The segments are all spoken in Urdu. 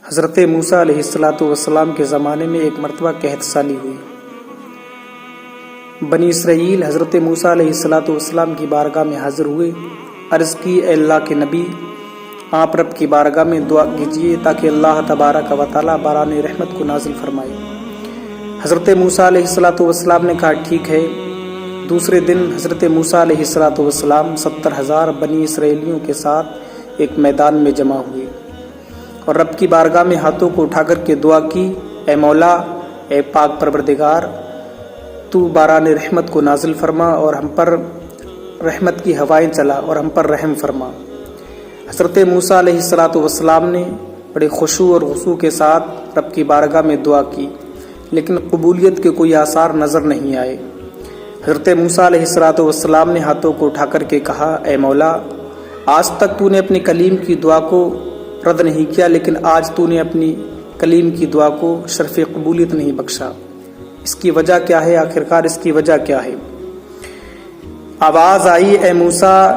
حضرت موسیٰ علیہ السلام کے زمانے میں ایک مرتبہ قحط سالی ہوئی۔ بنی اسرائیل حضرت موسیٰ علیہ السلام کی بارگاہ میں حاضر ہوئے، عرض کی اے اللہ کے نبی، آپ رب کی بارگاہ میں دعا کیجیے تاکہ اللہ تبارک و تعالیٰ باران رحمت کو نازل فرمائے۔ حضرت موسیٰ علیہ السلام نے کہا ٹھیک ہے۔ دوسرے دن حضرت موسیٰ علیہ السلام 70,000 بنی اسرائیلیوں کے ساتھ ایک میدان میں جمع ہوئے اور رب کی بارگاہ میں ہاتھوں کو اٹھا کر کے دعا کی، اے مولا، اے پاک پروردگار، تو باران رحمت کو نازل فرما اور ہم پر رحمت کی ہوائیں چلا اور ہم پر رحم فرما۔ حضرت موسیٰ علیہ السلام نے بڑے خشوع اور خضوع کے ساتھ رب کی بارگاہ میں دعا کی، لیکن قبولیت کے کوئی آثار نظر نہیں آئے۔ حضرت موسیٰ علیہ السلام نے ہاتھوں کو اٹھا کر کے کہا، اے مولا، آج تک تو نے اپنے کلیم کی دعا کو رد نہیں کیا، لیکن آج تو نے اپنی کلیم کی دعا کو شرف قبولیت نہیں بخشا۔ اس کی وجہ کیا ہے؟ آخرکار اس کی وجہ کیا ہے؟ آواز آئی، اے موسیٰ،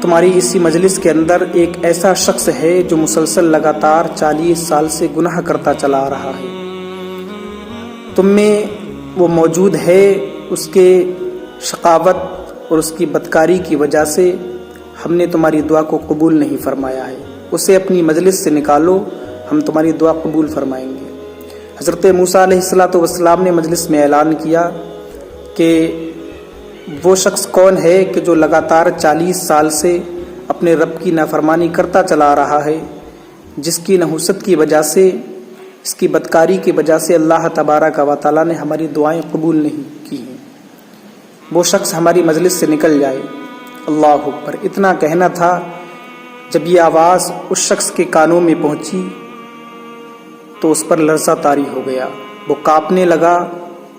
تمہاری اسی مجلس کے اندر ایک ایسا شخص ہے جو مسلسل لگاتار 40 سال سے گناہ کرتا چلا آ رہا ہے۔ تم میں وہ موجود ہے، اس کے شقاوت اور اس کی بدکاری کی وجہ سے ہم نے تمہاری دعا کو قبول نہیں فرمایا ہے، اسے اپنی مجلس سے نکالو، ہم تمہاری دعا قبول فرمائیں گے۔ حضرت موسیٰ علیہ السلام نے مجلس میں اعلان کیا کہ وہ شخص کون ہے کہ جو لگاتار 40 سال سے اپنے رب کی نافرمانی کرتا چلا آ رہا ہے، جس کی نحوست کی وجہ سے، اس کی بدکاری کی وجہ سے اللہ تبارک و تعالیٰ نے ہماری دعائیں قبول نہیں کی ہیں۔ وہ شخص ہماری مجلس سے نکل جائے۔ اللہ اکبر! اتنا کہنا تھا، جب یہ آواز اس شخص کے کانوں میں پہنچی تو اس پر لرزہ طاری ہو گیا، وہ کانپنے لگا،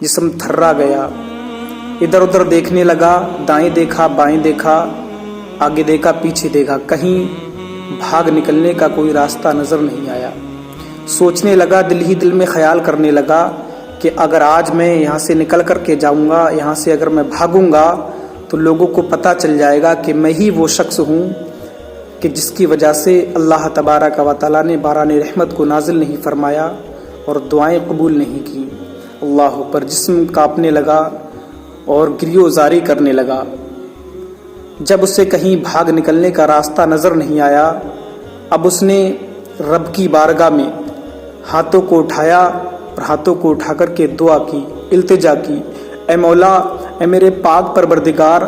جسم تھرا گیا، ادھر ادھر دیکھنے لگا، دائیں دیکھا، بائیں دیکھا، آگے دیکھا، پیچھے دیکھا، کہیں بھاگ نکلنے کا کوئی راستہ نظر نہیں آیا۔ سوچنے لگا، دل ہی دل میں خیال کرنے لگا کہ اگر آج میں یہاں سے نکل کر کے جاؤں گا، یہاں سے اگر میں بھاگوں گا تو لوگوں کو پتہ چل جائے گا کہ میں ہی وہ شخص ہوں کہ جس کی وجہ سے اللہ تبارک و تعالیٰ نے باران رحمت کو نازل نہیں فرمایا اور دعائیں قبول نہیں کی۔ اللہ پر جسم کانپنے لگا اور گریو زاری کرنے لگا۔ جب اسے کہیں بھاگ نکلنے کا راستہ نظر نہیں آیا، اب اس نے رب کی بارگاہ میں ہاتھوں کو اٹھایا اور ہاتھوں کو اٹھا کر کے دعا کی، التجا کی، اے مولا، اے میرے پاک پروردگار،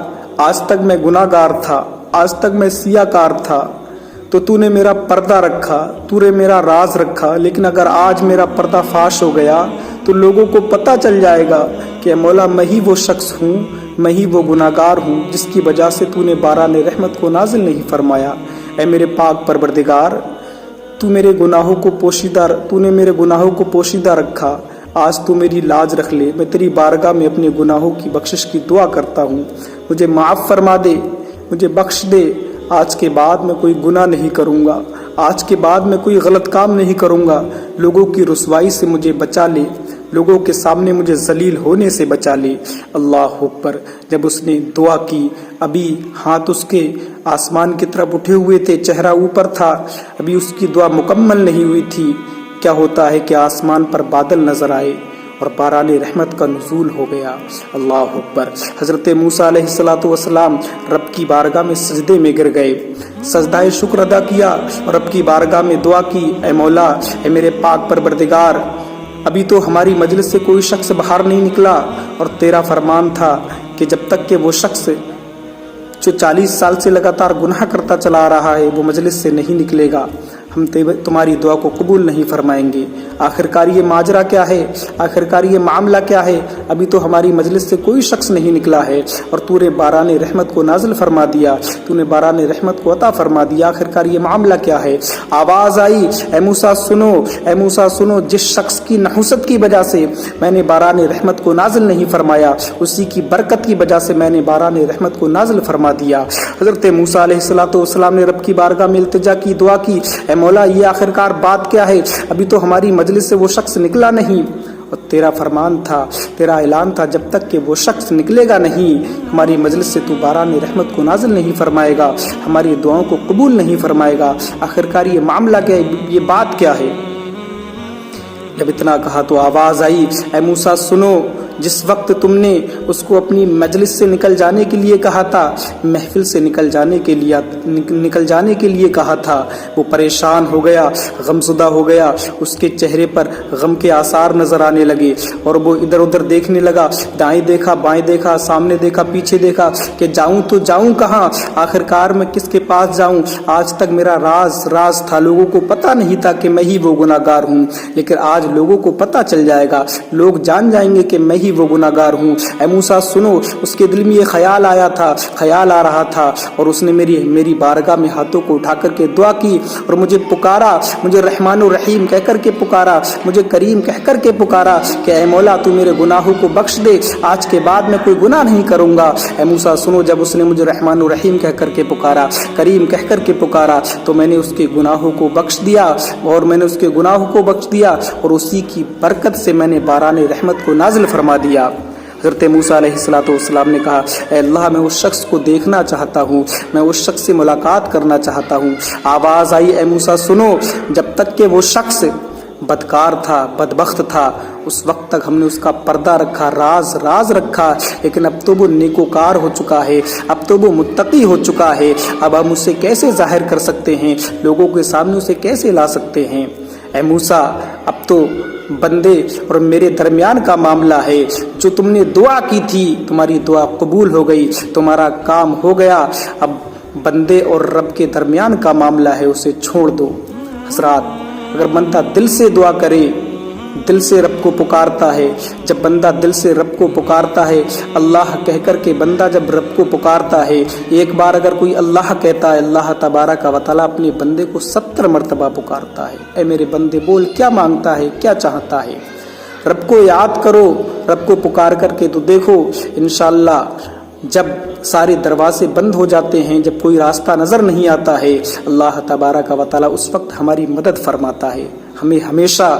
آج تک میں گناہ گار تھا، آج تک میں سیاہ کار تھا، تو نے میرا پردہ رکھا، تو نے میرا راز رکھا، لیکن اگر آج میرا پردہ فاش ہو گیا تو لوگوں کو پتہ چل جائے گا کہ مولا میں ہی وہ شخص ہوں، میں ہی وہ گناہ گار ہوں جس کی وجہ سے تو نے باران رحمت کو نازل نہیں فرمایا۔ اے میرے پاک پروردگار، تو نے میرے گناہوں کو پوشیدہ رکھا، آج تو میری لاج رکھ لے، میں تیری بارگاہ میں اپنے گناہوں کی بخشش کی دعا کرتا ہوں، مجھے معاف فرما دے، مجھے بخش دے، آج کے بعد میں کوئی گناہ نہیں کروں گا، آج کے بعد میں کوئی غلط کام نہیں کروں گا، لوگوں کی رسوائی سے مجھے بچا لے، لوگوں کے سامنے مجھے ذلیل ہونے سے بچا لے۔ اللہ اکبر! جب اس نے دعا کی، ابھی ہاتھ اس کے آسمان کی طرف اٹھے ہوئے تھے، چہرہ اوپر تھا، ابھی اس کی دعا مکمل نہیں ہوئی تھی، کیا ہوتا ہے کہ آسمان پر بادل نظر آئے اور باران رحمت کا نزول ہو گیا۔ اللہ اکبر! حضرت موسیٰ علیہ السلام رب کی بارگاہ میں سجدے میں گر گئے، سجدہ شکر ادا کیا اور رب کی بارگاہ میں دعا کی، اے مولا، اے میرے پاک پروردگار، ابھی تو ہماری مجلس سے کوئی شخص باہر نہیں نکلا اور تیرا فرمان تھا کہ جب تک کہ وہ شخص جو 40 سال سے لگاتار گناہ کرتا چلا آ رہا ہے وہ مجلس سے نہیں نکلے گا، ہم تمہاری دعا کو قبول نہیں فرمائیں گے۔ آخرکار یہ ماجرا کیا ہے؟ آخرکار یہ معاملہ کیا ہے؟ ابھی تو ہماری مجلس سے کوئی شخص نہیں نکلا ہے اور تو نے باران رحمت کو نازل فرما دیا، تو نے باران رحمت کو عطا فرما دیا، آخرکار یہ معاملہ کیا ہے؟ آواز آئی، اے موسیٰ سنو، اے موسیٰ سنو، جس شخص کی نحوست کی وجہ سے میں نے باران رحمت کو نازل نہیں فرمایا، اسی کی برکت کی وجہ سے میں نے باران رحمت کو نازل فرما دیا۔ حضرت موسیٰ علیہ السلام نے رب کی بارگاہ میں التجا کی، دعا کی، اے مولا، یہ آخرکار بات کیا ہے؟ ابھی تو ہماری مجلس سے وہ شخص نکلا نہیں اور تیرا فرمان تھا، تیرا اعلان تھا، جب تک کہ وہ شخص نکلے گا نہیں ہماری مجلس سے تو باران رحمت کو نازل نہیں فرمائے گا، ہماری دعاؤں کو قبول نہیں فرمائے گا۔ آخرکار یہ معاملہ کیا ہے، یہ بات کیا ہے؟ جب اتنا کہا تو آواز آئی، اے موسیٰ سنو، جس وقت تم نے اس کو اپنی مجلس سے نکل جانے کے لیے کہا تھا، محفل سے نکل جانے کے لیے کہا تھا، وہ پریشان ہو گیا، غمزدہ ہو گیا، اس کے چہرے پر غم کے آثار نظر آنے لگے اور وہ ادھر ادھر دیکھنے لگا، دائیں دیکھا، بائیں دیکھا، سامنے دیکھا، پیچھے دیکھا کہ جاؤں تو جاؤں کہاں، آخرکار میں کس کے پاس جاؤں؟ آج تک میرا راز تھا، لوگوں کو پتہ نہیں تھا کہ میں ہی وہ گناہ گار ہوں، لیکن آج لوگوں کو پتہ چل جائے گا، لوگ جان جائیں گے کہ میں ہی وہ گناہ گار ہوں۔ اے موسیٰ سنو، اس کے دل میں یہ خیال آ رہا تھا اور اس نے میری بارگاہ میں ہاتھوں کو اٹھا کر کے دعا کی اور مجھے پکارا، مجھے رحمان و رحیم کہہ کر کے پکارا، مجھے کریم کہہ کر کے پکارا کہ اے مولا تو میرے گناہوں کو بخش دے، آج کے بعد میں کوئی گناہ نہیں کروں گا۔ اے موسیٰ سنو، جب اس نے مجھے رحمان و رحیم کہہ کر کے پکارا، کریم کہہ کر کے پکارا، تو میں نے اس کے گناہوں کو بخش دیا اور اسی کی برکت سے میں نے باران رحمت کو نازل فرما دیا۔ حضرت موسیٰ علیہ السلام نے کہا، اے اللہ میں اس شخص کو دیکھنا چاہتا ہوں، میں اس شخص سے ملاقات کرنا چاہتا ہوں۔ آواز آئی، اے موسیٰ سنو، جب تک کہ وہ شخص بدکار تھا، بدبخت تھا، اس وقت تک ہم نے اس کا پردہ رکھا، راز رکھا، لیکن اب تو وہ نیکوکار ہو چکا ہے، اب تو وہ متقی ہو چکا ہے، اب ہم اسے کیسے ظاہر کر سکتے ہیں، لوگوں کے سامنے اسے کیسے لا سکتے ہیں؟ اے موسیٰ اب تو بندے اور میرے درمیان کا معاملہ ہے، جو تم نے دعا کی تھی تمہاری دعا قبول ہو گئی، تمہارا کام ہو گیا، اب بندے اور رب کے درمیان کا معاملہ ہے، اسے چھوڑ دو۔ حضرات، اگر بندہ دل سے دعا کرے، دل سے رب کو پکارتا ہے، جب بندہ دل سے رب کو پکارتا ہے، اللہ کہہ کر کے بندہ جب رب کو پکارتا ہے، ایک بار اگر کوئی اللہ کہتا ہے، اللہ تبارک و تعالیٰ اپنے بندے کو 70 مرتبہ پکارتا ہے، اے میرے بندے بول کیا مانگتا ہے، کیا چاہتا ہے؟ رب کو یاد کرو، رب کو پکار کر کے تو دیکھو، انشاءاللہ جب سارے دروازے بند ہو جاتے ہیں، جب کوئی راستہ نظر نہیں آتا ہے، اللہ تبارک و تعالیٰ اس وقت ہماری مدد فرماتا ہے۔ ہمیں ہمیشہ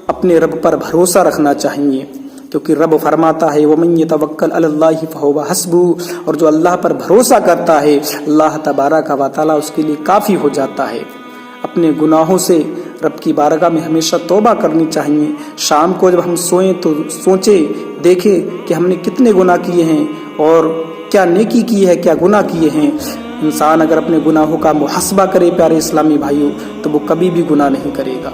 اپنے رب پر بھروسہ رکھنا چاہیے، کیونکہ رب فرماتا ہے وَمَن يَتَوَكَّلْ عَلَى اللَّهِ فَهُوَ حَسْبُهُ، اور جو اللہ پر بھروسہ کرتا ہے اللہ تبارک و تعالیٰ اس کے لیے کافی ہو جاتا ہے۔ اپنے گناہوں سے رب کی بارگاہ میں ہمیشہ توبہ کرنی چاہیے۔ شام کو جب ہم سوئیں تو سوچیں، دیکھیں کہ ہم نے کتنے گناہ کیے ہیں اور کیا نیکی کی ہے، کیا گناہ کیے ہیں۔ انسان اگر اپنے گناہوں کا محاسبہ کرے پیارے اسلامی بھائیوں، تو وہ کبھی بھی گناہ نہیں کرے گا۔